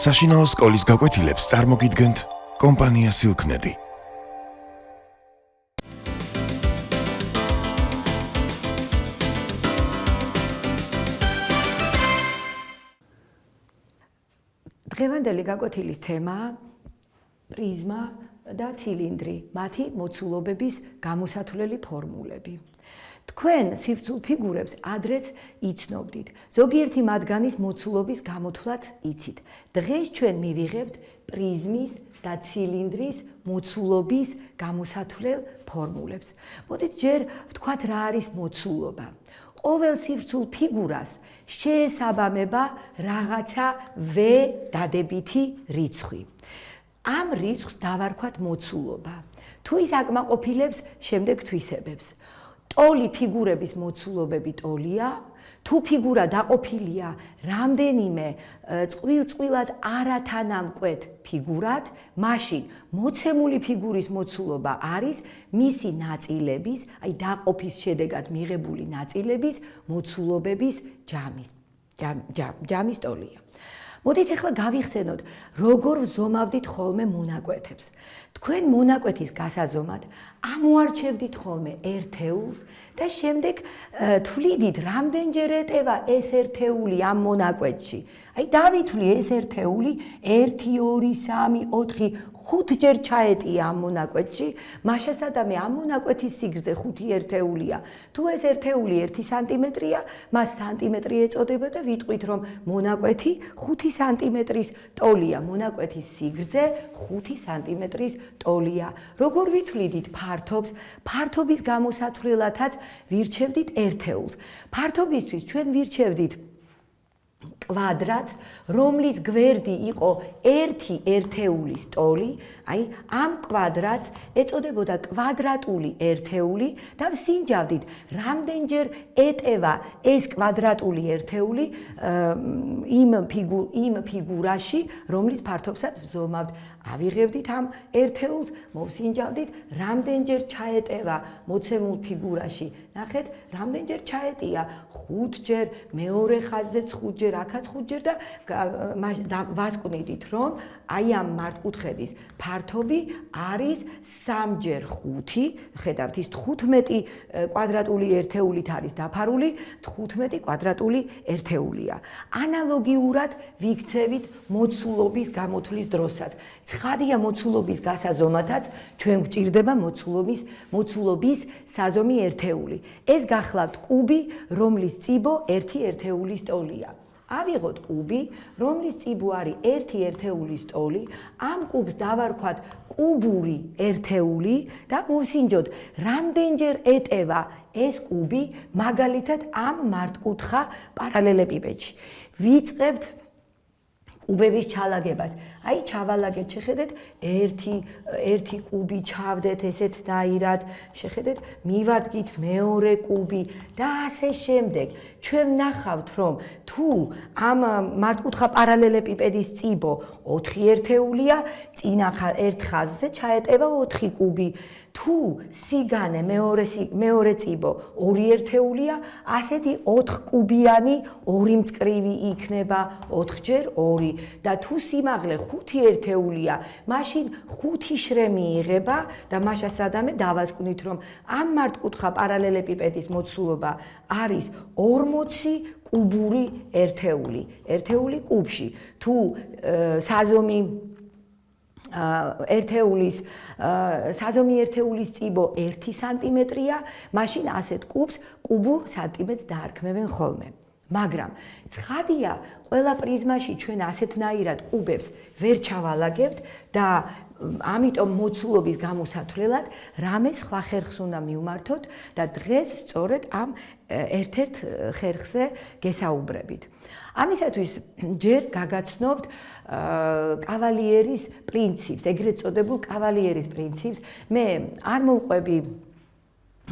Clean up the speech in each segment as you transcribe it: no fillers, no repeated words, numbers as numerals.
საშინაო სკოლის გაკვეთილებს წარმოგიდგენთ კომპანია Silknet. დღევანდელი გაკვეთილის თემაა პრიზმა და ცილინდრი, მათი მოცულობების გამოსათვლელი ფორმულები. თქვენ სივრცულ ფიგურებს ადრეც იცნობდით. ზოგიერთი მათგანის მოცულობის გამოთვლაც იცით. დღეს ჩვენ მივიღებთ პრიზმის და ცილინდრის მოცულობის გამოსათვლელ ფორმულებს. მოდით ჯერ ვთქვათ რა არის მოცულობა. ყოველ სივრცულ ფიგურას შეესაბამება რაღაცა V დადებითი რიცხვი. ამ რიცხვს დავარქვათ მოცულობა. თუ ის აკმაყოფილებს შემდეგ თვისებებს. ტოლი ფიგურების მოცულობები ტოლია, თუ ფიგურა დაყოფილია რამდენიმე წყვილ-წყვილად არათანამკვეთ ფიგურად, მაშინ მოცემული ფიგურის მოცულობა არის მისი ნაწილების, აი დაყოფის შედეგად მიღებული ნაწილების მოცულობების ჯამის ტოლია. მოდით ახლა გავიხსენოთ, როგორ ვზომავდით ხოლმე მონაკვეთებს. თქვენ მონაკვეთის გასაზომად ამოარჩევდით ხოლმე ერთეულს და შემდეგ თვლიდით, რამდენჯერ ეტევა ეს ერთეული ამ მონაკვეთში. აი დავითვლი ეს ერთეული 1, 2, 3, 4, 5 ჯერ ჩაეტია ამ მონაკვეთში, მაშასადამე ამ მონაკვეთის სიგრძე 5 ერთეულია. თუ ეს ერთეული 1 სანტიმეტრია, მას სანტიმეტრი ეწოდება და ვიტყვით, რომ მონაკვეთი 5 სანტიმეტრის ტოლია. მონაკვეთის სიგრძე 5 სანტიმეტრის ტოლია. როგორ ვითვლიდით ფართობს? ფართობის გამოსათვლელადაც ვირჩევდით ერთეულს. ფართობისთვის ჩვენ ვირჩევდით კვადრატს, რომლის გვერდი იყო 1 ერთეულის ტოლი, აი ამ კვადრატს ეწოდებოდა კვადრატული ერთეული და ვსინჯავდით, რამდენჯერ ეტევა ეს კვადრატული ერთეული იმ ფიგურაში, რომლის ფართობსაც ვზომავთ. ავიღებდით ამ ერთეულს, მოვსინჯავდით, რამდენჯერ ჩაეტევა მოცემულ ფიგურაში. ნახეთ, რამდენჯერ ჩაეტია 5ჯერ, მეორე ხაზზეც 5ჯერ, აქაც 5ჯერ და ვასკვნიდით, რომ აი ამ მართკუთხედის ფართობი არის 3ჯერ 5, ხედავთ, ის 15 კვადრატული ერთეულით არის დაფარული, 15 კვადრატული ერთეულია. ანალოგიურად ვიქცევით მოცულობის გამოთვლის დროსაც. ცხადია მოცულობის გასაზომათაც ჩვენ გვჭირდება მოცულობის საზომი ერთეული. ეს გახლავთ კუბი, რომლის წიბო 1 ერთეულის ტოლია. ავიღოთ კუბი, რომლის წიბო არის 1 ერთეულის ტოლი, ამ კუბს დავარქვათ კუბური ერთეული და მოვსინჯოთ, რამდენჯერ ეტევა ეს კუბი, მაგალითად ამ მართკუთხა პარალელეპიპედში. ვიწყებთ კუბების ჩალაგებას. აი ჩავალაგეთ, შეხედეთ, 1 კუბი ჩავდეთ ესეთნაირად, შეხედეთ, მივადგით მეორე კუბი და ასე შემდეგ. ჩვენ ვნახავთ, რომ თუ ამ მართკუთხა პარალელეპიპედის წიბო 4 ერთეულია, წინა ერთ ხაზზე ჩაეტევა 4 კუბი. თუ სიგანე მეორე წიბო 2 ერთეულია, ასეთი 4 კუბიანი 2 მწკრივი იქნება 4ჯერ 2 და თუ სიმაღლე 5 ერთეულია, მაშინ 5 შრემი იღება და მაშასადამე დავასკვნით, რომ ამ მართკუთხა პარალელეპიპედის მოცულობა არის 40 კუბური ერთეული. ერთეული კუბში. თუ საზომი ერთეულის წიბო 1 სანტიმეტრია, მაშინ ასეთ კუბს კუბურ სანტიმეტრს დაარქმევენ ხოლმე. მაგრამ ცხადია, ყველა პრიზმაში ჩვენ ასეთნაირად კუბებს ვერ ჩავალაგებთ და ამიტომ მოცულობის გამოსათვლელად რამე სხვა ხერხს უნდა მივმართოთ და დღეს სწორედ ამ ერთ-ერთ ხერხზე გესაუბრებით. ამისათვის ჯერ გაგაცნობთ კავალიერის პრინციპს, ეგრეთ წოდებულ კავალიერის პრინციპს. მე არ მოვყვები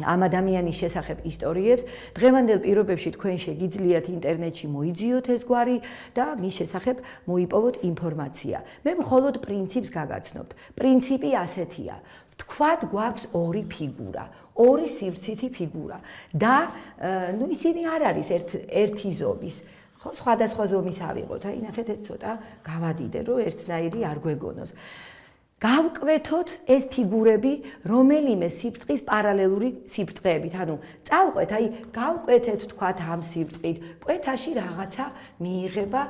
ამ ადამიანის შესახებ ისტორიებს. დღევანდელ პირობებში თქვენ შეგიძლიათ ინტერნეტში მოიძიოთ ეს გვარი და მის შესახებ მოიპოვოთ ინფორმაცია. მე მხოლოდ პრინციპს გაგაცნობთ. პრინციპი ასეთია. ვთქვათ, გვაქვს 2 ფიგურა, 2 სივრცითი ფიგურა და ისინი არ არის ერთი ზომის. ხო, სხვადასხვა ზომის ავიღოთ. აი, ნახეთ, ეს ცოტა გავადიდე, რომ ერთნაირი არ გვეგონოს. გავკვეთოთ ეს ფიგურები რომელიმე სიბრტყის პარალელური სიბრტყეებით. ანუ წავყვეთ, აი, გავკვეთეთ თქვათ ამ სიბრტყით. კვეთაში რაღაცა მიიღება,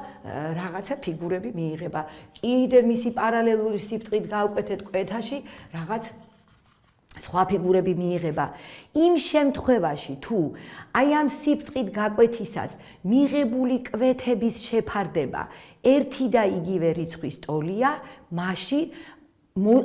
რაღაცა ფიგურები მიიღება. კიდევ მისი პარალელური სიბრტყით გავკვეთეთ კვეთაში, რაღაც სხვა ფიგურები მიიღება. იმ შემთხვევაში, თუ აი ამ სიბრტყით გაკვეთისას მიღებული კვეთების შეფარდება ერთი და იგივე რიცხვის ტოლია, მაშინ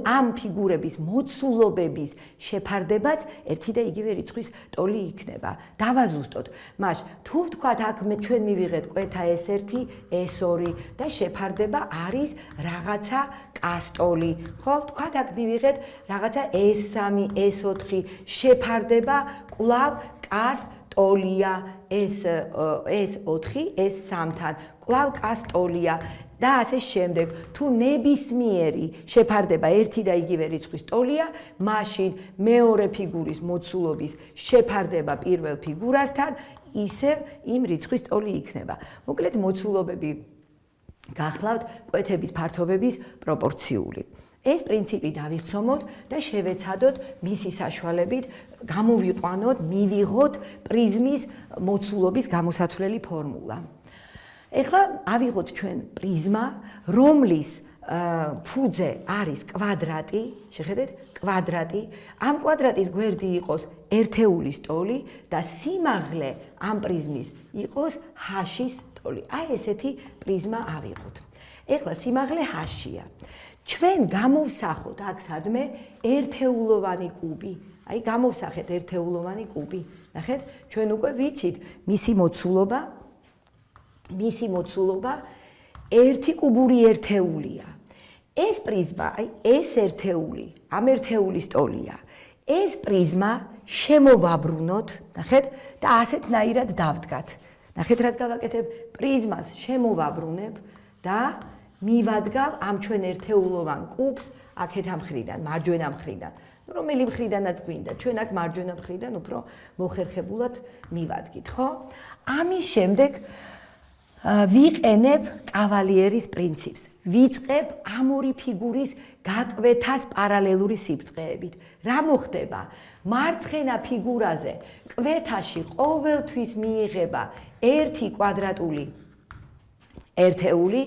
ამ ფიგურების მოცულობების შეფარდებაც ერთი და იგივე რიცხვის ტოლი იქნება. დავაზუსტოთ. მას თუ ვთქვათ აქ ჩვენ მივიღეთ კვეთა S1, S2 და შეფარდება არის რაღაცა კასტოლი. ხო, ვთქვათ აქ მივიღეთ რაღაცა S3, S4 შეფარდება კვლავ კასტოლია S4, S3-თან. კვლავ კასტოლია. და ასე შემდეგ, თუ ნებისმიერი შეფარდება ერთი და იგივე რიცხვის ტოლია, მაშინ მეორე ფიგურის მოცულობის შეფარდება პირველ ფიგურასთან, ისევ იმ რიცხვის ტოლი იქნება. მოკლედ მოცულობები გახლავთ კვეთების ფართობების პროპორციული. ეს პრინციპი დავიხსომოთ და შევეცადოთ მისი საშუალებით გამოვიყვანოთ, მივიღოთ პრიზმის მოცულობის გამოსათვლელი ფორმულა. ეხლა ავიღოთ ჩვენ პრიზმა, რომლის ფუძე არის კვადრატი, შეხედეთ, კვადრატი. ამ კვადრატის გვერდი იყოს ერთეულის ტოლი და სიმაღლე ამ პრიზმის იყოს h-ის ტოლი. აი ესეთი პრიზმა ავიღოთ. ეხლა სიმაღლე h-ია. ჩვენ გამოვსახოთ აქ სადმე ერთეულოვანი კუბი. აი გამოვსახეთ ერთეულოვანი კუბი. ნახეთ, ჩვენ უკვე ვიცით მისი მოცულობა ერთი კუბური ერთეულია. ეს პრიზმა, აი ეს ერთეული, ამ ერთეულის ტოლია. ეს პრიზმა შემოვაბრუნოთ, ნახეთ, და ასეთნაირად დავდგათ. ნახეთ, რას გავაკეთებ? პრიზმას შემოვაბრუნებ და მივადგავ ამ ჩვენ ერთეულოვან კუბს აქეთ ამ მხრიდან, მარჯვენა მხრიდან. რომელი მხრიდანაც გვინდა, ჩვენ აქ მარჯვენა მხრიდან უფრო მოხერხებულად მივადგით, ხო? ამის შემდეგ ვიყენებ კავალიერის პრინციპს. ვიწყებ ამ ორი ფიგურის გაკვეთას პარალელური სიბრტყეებით. რა მოხდება? მარცხენა ფიგურაზე კვეთაში ყოველთვის მიიღება ერთი კვადრატული ერთეული,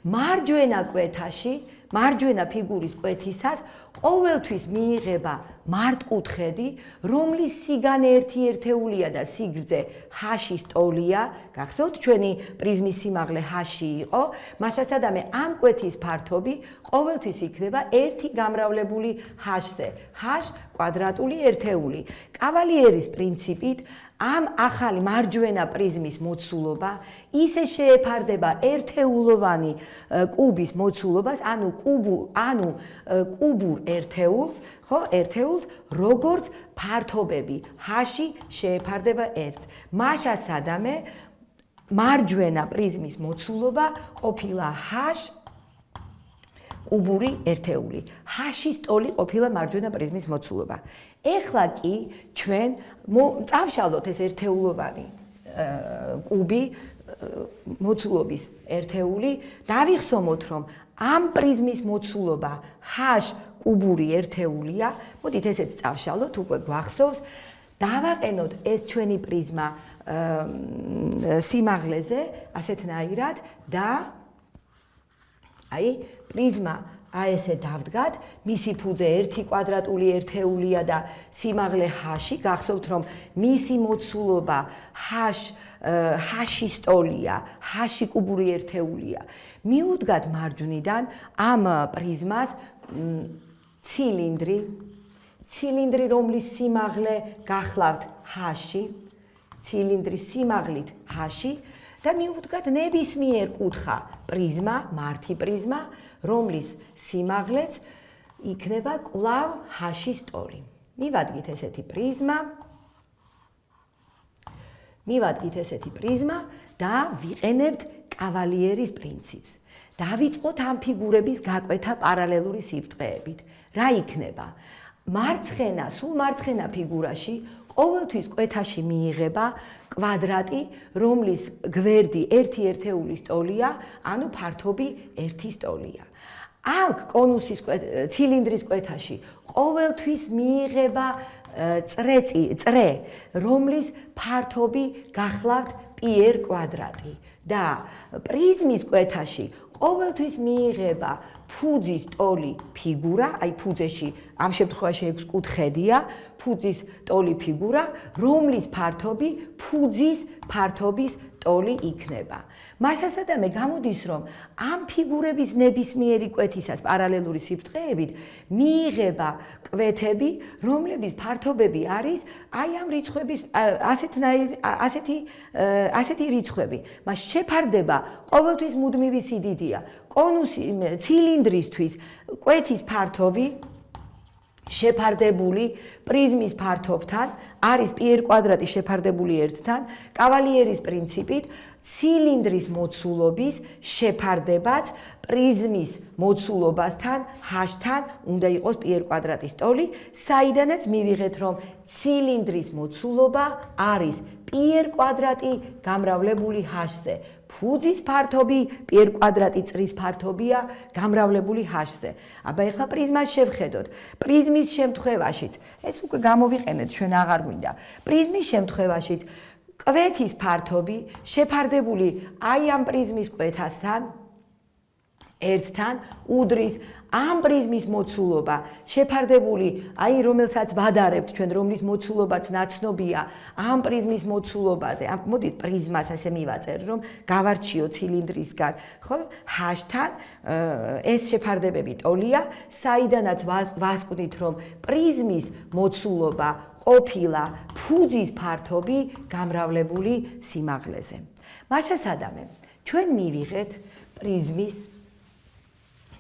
მარჯვენა კვეთაში, მარჯვენა ფიგურის კვეთისას ყოველთვის მიიღება მართკუთხედი, რომლის სიგანე ერთი ერთეულია და სიგრძე h-ის ტოლია. გახსოვთ, ჩვენი პრიზმის სიმაღლე h-ი იყო, მაშასადამე ამ კვეთის ფართობი ყოველთვის იქნება ერთი გამრავლებული h-ზე, h კვადრატული ერთეული. კავალიერის პრინციპით ამ ახალი მარჯვენა პრიზმის მოცულობა ისე შეეფარდება ერთეულოვანი კუბის მოცულობას, ანუ კუბურ ერთეულს, ხო, ერთეულს, როგორც ფართობები h-ი შეეფარდება ერთს. მაშასადამე მარჯვენა პრიზმის მოცულობა ყოფილა h კუბური ერთეული. h-ის ტოლი ყოფილა მარჯვენა პრიზმის მოცულობა. ეხლა კი ჩვენ წავშალოთ ეს ერთეულოვანი კუბი მოცულობის ერთეული, დავიხსომოთ, რომ ამ პრიზმის მოცულობა h კუბური ერთეულია. მოდით ესეც წავშალოთ, უკვე გვახსოვს. დავაყენოთ ეს ჩვენი პრიზმა სიმაღლეზე, ასეთნაირად და აი პრიზმა აი ესე დავდგათ, მისი ფუძე ერთი კვადრატული ერთეულია და სიმაღლე h-ი. გახსოვთ, რომ მისი მოცულობა h-ის ტოლია, h-ი კუბური ერთეულია. მიუდგათ მარჯვნიდან ამ პრიზმას ცილინდრი, რომლის სიმაღლე გახლავთ h-ი, ცილინდრის სიმაღლით h-ი და მიუდგათ ნებისმიერ კუთხა პრიზმა, მართი პრიზმა, რომლის სიმაღლეც იქნება კვლავ h-ის ტოლი. მივადგით ესეთი პრიზმა და ვიყენებთ კავალიერის პრინციპს. დავიწყოთ ამ ფიგურების გაკვეთა პარალელური სიბრტყეებით. რა იქნება? სულ მარცხენა ფიგურაში ყოველთვის კვეთაში მიიღება კვადრატი, რომლის გვერდი 1 ერთეულის ტოლია, ანუ ფართობი 1 ტოლია. აქ კონუსის ცილინდრის კვეთაში ყოველთვის მიიღება წრე, რომლის ფართობი გახლავთ πr კვადრატი და პრიზმის კვეთაში ყოველთვის მიიღება ფუძის ტოლი ფიგურა, აი ფუძეში ამ შემთხვევაში 6 კუთხედია, ფუძის ტოლი ფიგურა, რომლის ფართობი ფუძის ფართობის ტოლი იქნება. მასასადამე გამოდის, რომ ამ ფიგურების ნებისმიერი კვეთისას პარალელური სიბრტყეებით მიიღება კვეთები, რომლების ფართობები არის აი ამ რიცხვების ასეთი რიცხვები. მას შეფარდება ყოველთვის მუდმივი სიდიდეა. კონუსი ცილინდრისთვის კვეთის ფართობი შეფარდებული პრიზმის ფართობთან არის πr კვადრატი შეფარდებული 1-თან, კავალიერის პრინციპით ცილინდრის მოცულობის შეფარდებაც პრიზმის მოცულობასთან h-თან უნდა იყოს πr კვადრატის ტოლი, საიდანაც მივიღეთ, რომ ცილინდრის მოცულობა არის πr კვადრატი გამრავლებული h-ზე. ფუძის ფართობი πr კვადრატი წრის ფართობია გამრავლებული h-ზე. აბა ეხლა პრიზმას შევხედოთ. პრიზმის შემთხვევაშიც, ეს უკვე გამოვიყენეთ, ჩვენ აღარ გვინდა. პრიზმის შემთხვევაშიც კვეთის ფართობი შეფარდებული აი ამ პრიზმის კვეთასთან 1-თან უდრის ამ პრიზმის მოცულობა შეფარდებული აი რომელსაც ვადარებთ ჩვენ, რომლის მოცულობაც ნაცნობია ამ პრიზმის მოცულობაზე. მოდით პრიზმას ასე მივაწერ, რომ გავარჩიო ცილინდრისგან, ხო? h-თან ეს შეფარდებები ტოლია, საიდანაც ვასკვნით, რომ პრიზმის მოცულობა ყოფილა ფუძის ფართობი გამრავლებული სიმაღლეზე. მასასადამე, ჩვენ მივიღეთ პრიზმის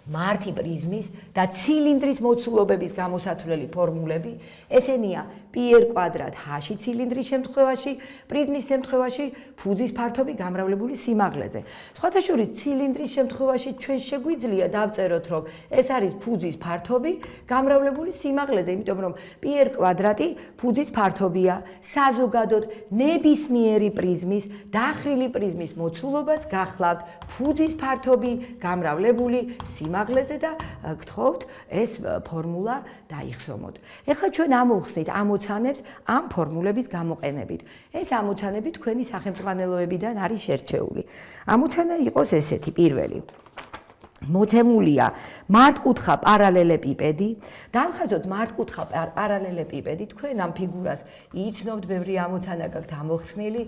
მართი პრიზმის და ცილინდრის მოცულობების გამოსათვლელი ფორმულები, ესენია πr კვადრატ h ცილინდრის შემთხვევაში, პრიზმის შემთხვევაში ფუძის ფართობი გამრავლებული სიმაღლეზე. სხვათა შორის ცილინდრის შემთხვევაში ჩვენ შეგვიძლია დავწეროთ, რომ ეს არის ფუძის ფართობი გამრავლებული სიმაღლეზე, იმიტომ რომ πr კვადრატი ფუძის ფართობია. საზოგადოდ ნებისმიერი პრიზმის, დახრილი პრიზმის მოცულობაც გახლავთ ფუძის ფართობი გამრავლებული სიმაღლეზე და გთხოვთ ეს ფორმულა დაიხსომოთ. ეხლა ჩვენ ამოვხსნით ამოცანებს ამ ფორმულების გამოყენებით. ეს ამოცანები თქვენი სახელმძღვანელოებიდან არის შერჩეული. ამოცანა იყოს ესეთი, პირველი. მოცემულია მართკუთხა პარალელეპიპედი. დავხაზოთ მართკუთხა პარალელეპიპედი. თქვენ ამ ფიგურას იცნობთ, ბევრი ამოცანა გაქვთ ამოხსნილი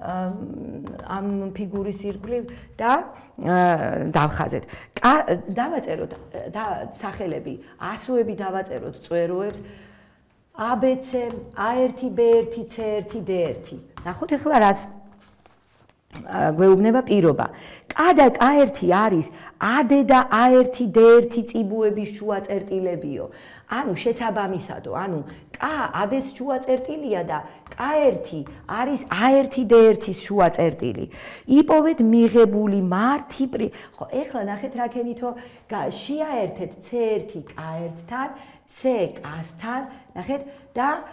ამ ფიგურის ირგვლივ და დავხაზეთ. დავაწეროთ სახელები, ასოები დავაწეროთ წვეროებს ABC, A1, B1, C1, D1. ნახოთ ახლა რას გვეუბნება პირობა. კადა K1 არის AD და A1, D1 წიბუების შუა წერტილებიო. ანუ შესაბამისადო, ანუ K AD-ს შუა წერტილია და K1 არის A1 D1-ის შუა წერტილი. იპოვეთ მიღებული მართი ხო, ეხლა ნახეთ რა ქენითო შეაერთეთ C1 K1-თან, C K-სთან, ნახეთ და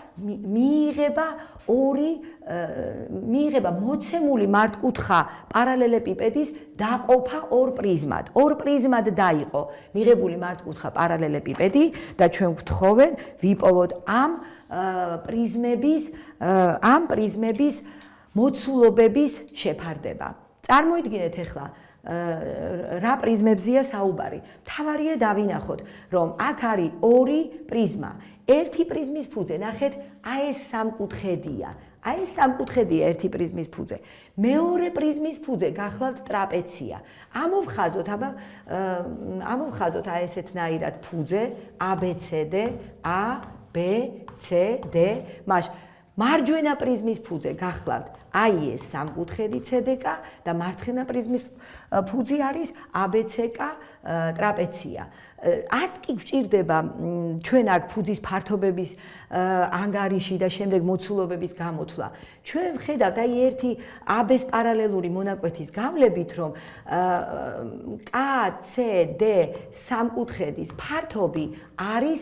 მიიღება მოცემული მართკუთხა პარალელეპიპედის დაყოფა ორ პრიზმად. ორ პრიზმად დაიყო მიღებული მართკუთხა პარალელეპიპედი და ჩვენ გვთხოვენ ვიპოვოთ ამ პრიზმების მოცულობების შეფარდება. წარმოიდგინეთ ახლა რა პრიზმებზია საუბარი. მთავარია დავინახოთ, რომ აქ არის ორი პრიზმა. ერთი პრიზმის ფუძე, ნახეთ, აი ეს სამკუთხედია. აი ეს სამკუთხედია ერთი პრიზმის ფუძე. მეორე პრიზმის ფუძე გახლავთ ტრაპეცია. ამოვხაზოთ აი ესეთნაირად ფუძე ABCD, ABCD. მარჯვენა პრიზმის ფუძე გახლავთ აი ეს სამკუთხედი CDK და მარცხენა პრიზმის ფუძი არის ABCK ტრაპეცია. არც კი გვჭირდება ჩვენ აქ ფუძის ფართობების ანგარიში და შემდეგ მოცულობების გამოთვლა. ჩვენ ვხედავთ აი ერთი AB-ს პარალელური მონაკვეთის გავლებით, რომ KCD სამკუთხედის ფართობი არის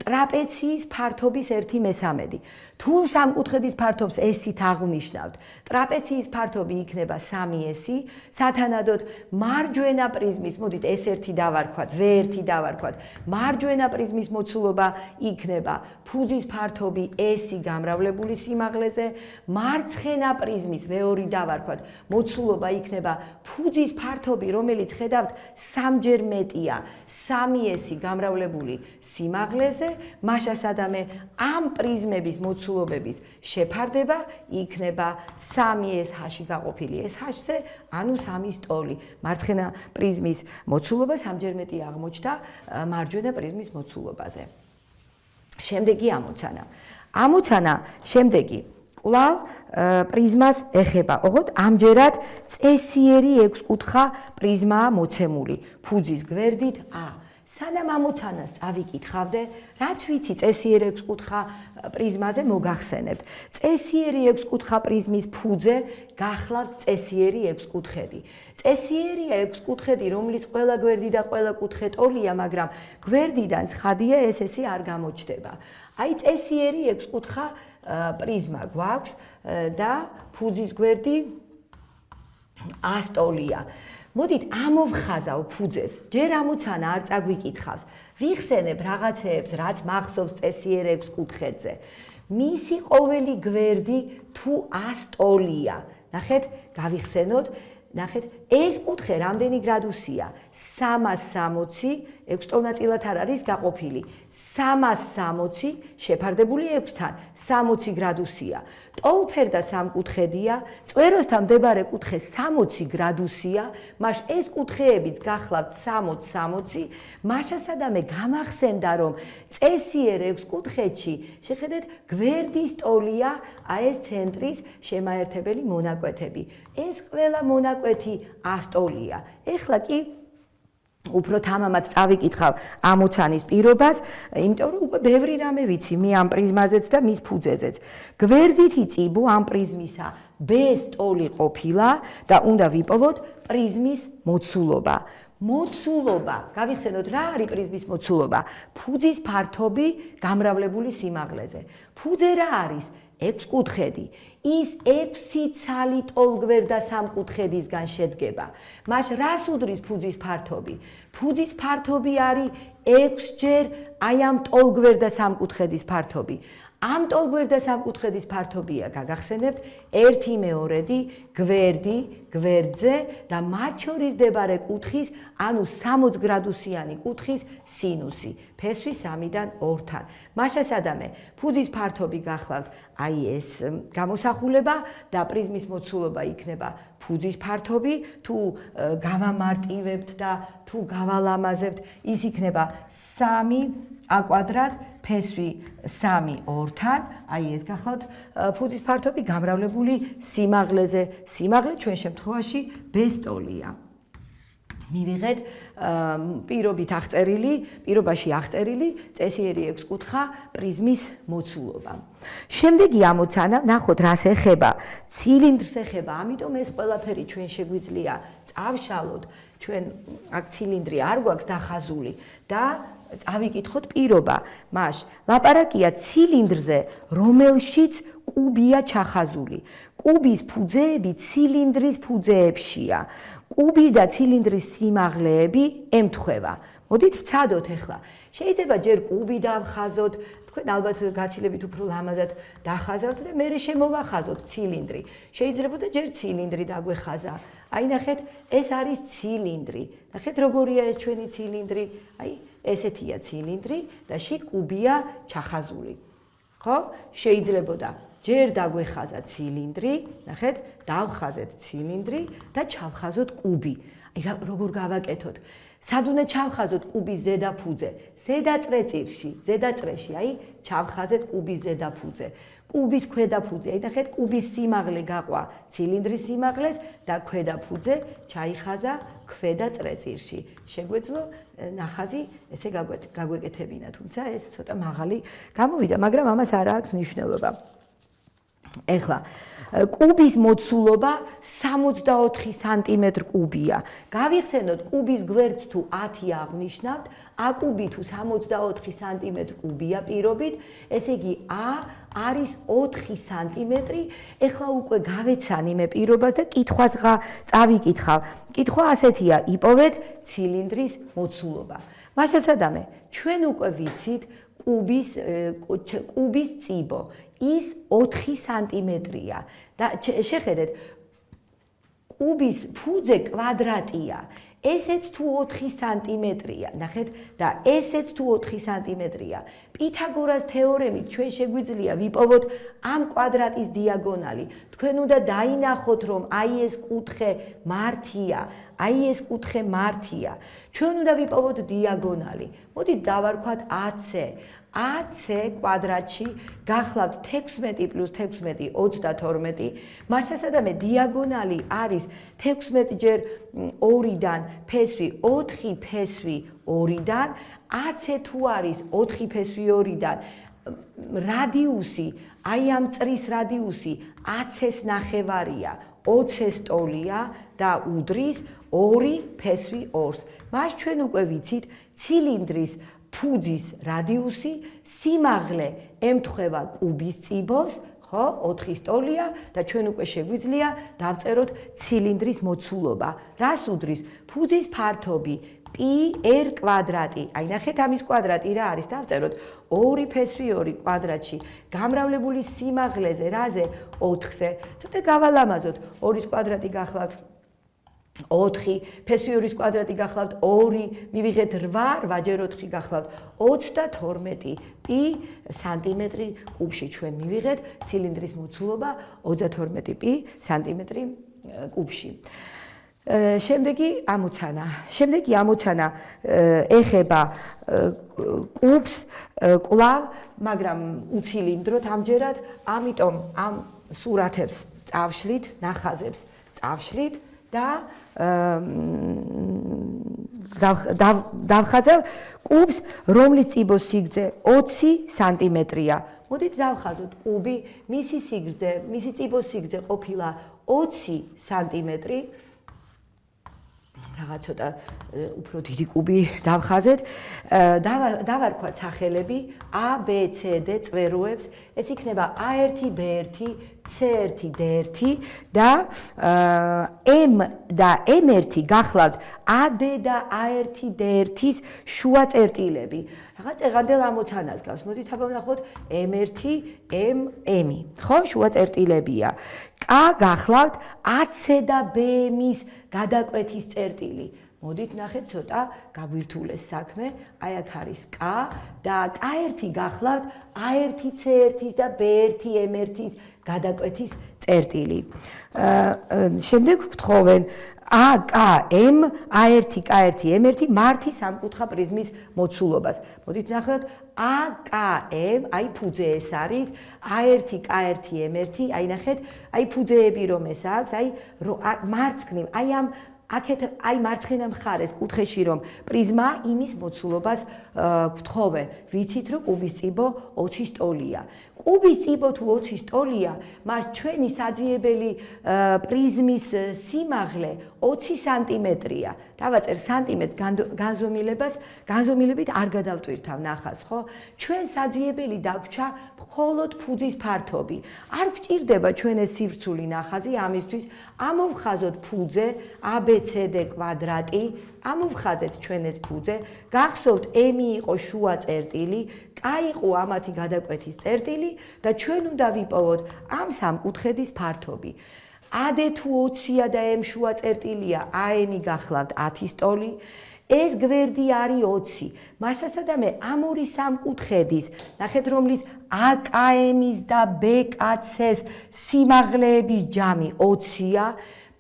ტრაპეციის ფართობის 1/3. თუ სამკუთხედის ფართობს S-ით აღვნიშნავთ, ტრაპეციის ფართობი იქნება 3S-ი, სათანადოდ მარჯვენა პრიზმის, მოდით S1 დავარქვათ, V1 დავარქვათ, მარჯვენა პრიზმის მოცულობა იქნება ფუძის ფართობი S-ი გამრავლებული სიმაღლეზე, მარცხენა პრიზმის V2 დავარქვათ, მოცულობა იქნება ფუძის ფართობი, რომელიც ხედავთ სამჯერ მეტია 3S-ი გამრავლებული სიმაღლეზე, მაშასადამე ამ პრიზმების მოცულობების შეფარდება იქნება 3SH-ი გაყოფილი SH-ზე, ანუ 3-ის ტოლი. მარცხენა პრიზმის მოცულობა სამჯერ მეტი აღმოჩნდა მარჯვენა პრიზმის მოცულობაზე. შემდეგი ამოცანა. ამოცანა შემდეგი კვლავ პრიზმას ეხება. ოღონდ ამჯერად წესიერი 6-კუთხა პრიზმაა მოცემული ფუძის გვერდით A. სანამ ამოცანას წავიკითხავდე, რაც ვიცი წესიერი 6-კუთხა პრიზმაზე მოგახსენებთ. წესიერი 6-კუთხა პრიზმის ფუძე გახლავთ წესიერი 6-კუთხედი. წესიერია 6-კუთხედი, რომლის ყველა გვერდი და ყველა კუთხე ტოლია, მაგრამ გვერდიდან ცხადია SS-ი არ გამოჩნდება. აი წესიერი 6-კუთხა პრიზმა გვაქვს და ფუძის გვერდი A-ს ტოლია. მოდით ამოვხაზავ ფუძეს, ჯერ ამოცანა არ წაგვიკითხავს. ვიხსენებ რაღაცეებს, რაც მახსოვს წესიერ 6-კუთხედზე. მისი ყოველი გვერდი თუ A-ს ტოლია. ნახეთ, გავიხსენოთ, ნახეთ, ეს კუთხე რამდენი გრადუსია? 360, 6 ტოლნაწილად არ არის გაყოფილი. 360 შეფარდებული 6-თან, 60 გრადუსია. ტოლფერდა სამკუთხედია, წვეროსთან მდებარე კუთხე 60 გრადუსია, მაშ ეს კუთხეებიც გახლავთ 60-60, მაშასადამე გამახსენდა, რომ წესიერ 6-კუთხედში შეხედეთ გვერდის ტოლია აი ეს ცენტრის შემაერთებელი მონაკვეთები. ეს ყველა მონაკვეთი A-ს ტოლია. ეხლა კი უფრო თამამად წავიკითხავ ამოცანის პირობას, იმიტომ რომ უკვე ბევრი რამე ვიცი მე ამ პრიზმაზეც და მის ფუძეზეც. გვერდითი წიბო ამ პრიზმისა B-ს ტოლი ყოფილა და უნდა ვიპოვოთ პრიზმის მოცულობა. მოცულობა, გავიხსენოთ რა არის პრიზმის მოცულობა? ფუძის ფართობი გამრავლებული სიმაღლეზე. ფუძე რა არის? 6-კუთხედი. ის 6 ცალი ტოლგვერდა სამკუთხედისგან შედგება. მაშ რას უდრის ფუძის ფართობი? ფუძის ფართობი არის 6-ჯერ აი ამ ტოლგვერდა სამკუთხედის ფართობი. ამ ტოლგვერდა სამკუთხედის ფართობია, გაგახსენებთ, 1/2 გვერდი გვერდზე და მათ შორის მდებარე კუთხის, ანუ 60 გრადუსიანი კუთხის სინუსი, ფესვი 3-დან 2-თან. მაშასადამე, ფუძის ფართობი გახლავთ აი ეს გამოსახულება და პრიზმის მოცულობა იქნება ფუძის ფართობი, თუ გავამარტივებთ და თუ გავალამაზებთ, ის იქნება 3a კვადრატ ფესვი 3 2-თან, აი ეს გახლავთ ფუძის ფართობი გამრავლებული სიმაღლეზე. სიმაღლე ჩვენ შემთხვევაში B-ს ტოლია. მივიღეთ პირობაში აღწერილი წესიერი 6-კუთხა პრიზმის მოცულობა. შემდეგი ამოცანა, ნახოთ რას ეხება, ცილინდრს ეხება, ამიტომ ეს ყველაფერი ჩვენ შეგვიძლია წავშალოთ. ჩვენ აქ ცილინდრი არ გვაქვს დახაზული და წავიკითხოთ პირობა. მაშ ლაპარაკია ცილინდრზე, რომელშიც კუბია ჩახაზული. კუბის ფუძეები ცილინდრის ფუძეებშია. კუბის და ცილინდრის სიმაღლეები ემთხვევა. მოდით ვცადოთ ახლა. შეიძლება ჯერ კუბი დავხაზოთ, თქვენ ალბათ გაცილებით უფრო ლამაზად დახაზავთ და მერე შემოვახაზოთ ცილინდრი. შეიძლება და ჯერ ცილინდრი დაგვეხაზა. აი ნახეთ, ეს არის ცილინდრი. ნახეთ როგორია ეს ჩვენი ცილინდრი. აი ესეთია ცილინდრი და შიგ კუბია ჩახაზული. ხო? შეიძლება ჯერ დაგვეხაზა ცილინდრი, ნახეთ, დავხაზეთ ცილინდრი და ჩავხაზოთ კუბი. აი როგორ გავაკეთოთ? სად უნდა ჩავხაზოთ კუბის ზედა ფუძე? ზედა წრეში, აი ჩავხაზეთ კუბის ზედა ფუძე. კუბის ქვედა ფუძე, აი ნახეთ, კუბის სიმაღლე გაყვა ცილინდრის სიმაღლეს და ქვედა ფუძე ჩაიხაზა ქვედა წრეწირში. შეგვეძლო ნახაზი ესე გაგვეკეთებინა, თუმცა ეს ცოტა მაღალი გამოვიდა, მაგრამ ამას არ აქვს მნიშვნელობა. ეხლა კუბის მოცულობა 64 სანტიმეტრ კუბია. გავიხსენოთ, კუბის გვერდს თუ 10 აღნიშნავთ, a კუბი თუ 64 სანტიმეტრ კუბია პირობით, ესე იგი a არის 4 სანტიმეტრი. ეხლა უკვე გავეცანი მე პირობას და კითხვას წავიკითხავ. კითხვა ასეთია, იპოვეთ ცილინდრის მოცულობა. მაშასადამე, ჩვენ უკვე ვიცით კუბის წიბო. ის 4 სანტიმეტრია და შეხედეთ, კუბის ფუძე კვადრატია. ესეც თუ 4 სანტიმეტრია, ნახეთ, და ესეც თუ 4 სანტიმეტრია. პითაგორას თეორემით ჩვენ შეგვიძლია ვიპოვოთ ამ კვადრატის დიაგონალი. თქვენ უნდა დაინახოთ, რომ აი ეს კუთხე მართია, ჩვენ უნდა ვიპოვოთ დიაგონალი. მოდით დავარქვათ AC. AC კვადრატში გახლავთ 16 + 16 32. მაშასადამე დიაგონალი არის 16 ჯერ 2-დან ფესვი 4 ფესვი 2-დან. AC თუ არის 4 ფესვი 2-დან, რადიუსი, აი ამ წრის რადიუსი 10-ს ნახევარია, 20-ს ტოლია და უდრის 2 ფესვი 2-ს. მას ჩვენ უკვე ვიცით ცილინდრის ფუძის რადიუსი, სიმაღლე ემთხვევა კუბის წიბოს, ხო, 4-ის ტოლია და ჩვენ უკვე შეგვიძლია დავწეროთ ცილინდრის მოცულობა. რას უდრის? ფუძის ფართობი πr კვადრატი. აი ნახეთ, ამის კვადრატი რა არის? დავწეროთ 2 ფესვი 2 კვადრატში გამრავლებული სიმაღლეზე, რაზე? 4-ზე. ცოტა გავალამაზოთ. 2-ის კვადრატი გახლავთ 4, ფესვი 2-ის კვადრატი გახლავთ 2, მივიღეთ 8, 8 ჯერ 4 გახლავთ 32 π სანტიმეტრი კუბში. ჩვენ მივიღეთ ცილინდრის მოცულობა 32 π სანტიმეტრი კუბში. შემდეგი ამოცანა ეხება კუბს კვლავ, მაგრამ უცილინდროთ ამჯერად, ამიტომ ამ სურათებს წავშლით, ნახაზებს წავშლით და დავხაზებ კუბს, რომლის წიბოს სიგრძე 20 სანტიმეტრია. მოდით დავხაზოთ კუბი, მისი წიბოს სიგრძე ყოფილა 20 სანტიმეტრი. რაღაც ცოტა უფრო დიდი კუბი დავხაზეთ. დავარქვათ სახელები A, B, C, D წვეროებს. ეს იქნება A1, B1, C1, D1 და M და M1 გახლავთ AD და A1, D1-ის შუა წერტილები. რაღაც ეღანდელ ამოცანას გავს. მოდით აბა ვნახოთ M1, M, ხო, შუა წერტილებია. K გახლავთ AC და BM-ის გადაკვეთის წერტილი. მოდით ნახეთ, ცოტა გაგვირთულეს საქმე. აი აქ არის K და K1 გახლავთ A1, C1-ის და B1, M1-ის გადაკვეთის წერტილი. შემდეგ გთხოვენ AKM, A1, K1, M1 მართი სამკუთხა პრიზმის მოცულობას. მოდით ნახოთ AKM, აი ფუძე ეს არის, A1, K1, M1, აი ნახეთ, აი ფუძეები რომ ეს აქვს, აი მარცხნივ, აი ამ აქეთ აი მარცხენა მხარეს კუთხეში რომ პრიზმა, იმის მოცულობას გთხოვენ. ვიცით რომ კუბის წიბო 20 ტოლია. კუბის წიბო თუ 20 ტოლია, მას ჩვენი საძიებელი პრიზმის სიმაღლე 20 სანტიმეტრია. დავაწერ სანტიმეტრს განზომილებით არ გადავტვირთავ ნახას, ხო? ჩვენ საძიებელი დაგვრჩა მხოლოდ ფუძის ფართობი. არ გვჭირდება ჩვენ ეს სივრცული ნახაზი, ამისთვის ამოვხაზოთ ფუძე ABCD კვადრატი, ამოვხაზეთ ჩვენ ეს ფუძე, გახსოვთ M იყო შუა წერტილი, K იყო ამათი გადაკვეთის წერტილი და ჩვენ უნდა ვიპოვოთ ამ სამკუთხედის ფართობი. AD თუ 20-ია და M შუა წერტილია, AM გახლავთ 10-ის ტოლი, ეს გვერდი არის 20. მაშასადამე ამ ორი სამკუთხედის, ნახეთ რომლის AKM-ის და BKC-ის სიმაღლეების ჯამი 20-ია.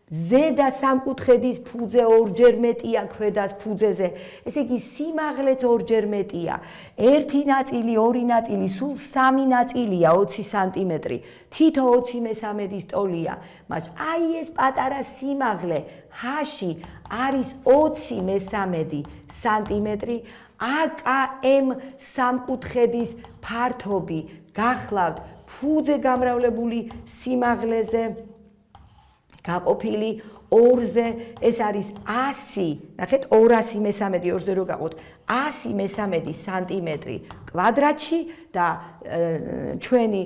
ზედა სამკუთხედის ფუძე ორჯერ მეტია ქვედას ფუძეზე. ესე იგი სიმაღლეც ორჯერ მეტია. ერთი ნაწილი, ორი ნაწილი, სულ სამი ნაწილია 20 სანტიმეტრი. თითო 20/13 ტოლია. მაგრამ აი ეს პატარა სიმაღლე H-ში არის 20/13 სანტიმეტრი. AKM სამკუთხედის ფართობი გახლავთ ფუძე გამრავლებული სიმაღლეზე გაყოფილი 2-ზე, ეს არის 100, ნახეთ 200/13, 2-ზე რო გაყოთ, 100/13 სანტიმეტრი კვადრატში და ჩვენი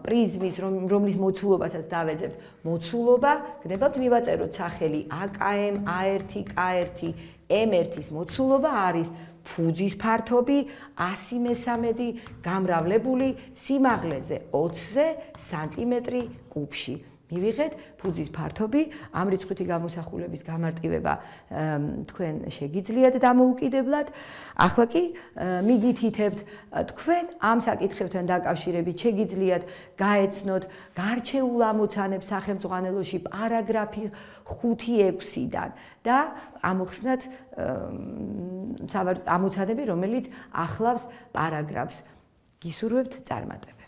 პრიზმის, რომლის მოცულობასაც დავეძებთ, მოცულობა, გნებავთ მივაწეროთ სახელი AKM, A1, K1, M1-ის მოცულობა არის ფუძის ფართობი 100/13 გამრავლებული სიმაღლეზე 20-ზე სანტიმეტრი კუბში. მივიღეთ ფუძის ფართობი, ამ რიცხვითი გამოსახულების გამარტივება თქვენ შეგიძლიათ დამოუკიდებლად. ახლა კი მიგითითებთ თქვენ ამ საკითხებთან დაკავშირებით შეგიძლიათ გაეცნოთ გარჩეულ ამოცანებს სახელმძღვანელოში პარაგრაფი 5-6-დან და ამოხსნათ ამოცანები, რომელიც ახლავს პარაგრაფს. გისურვებთ წარმატებებს.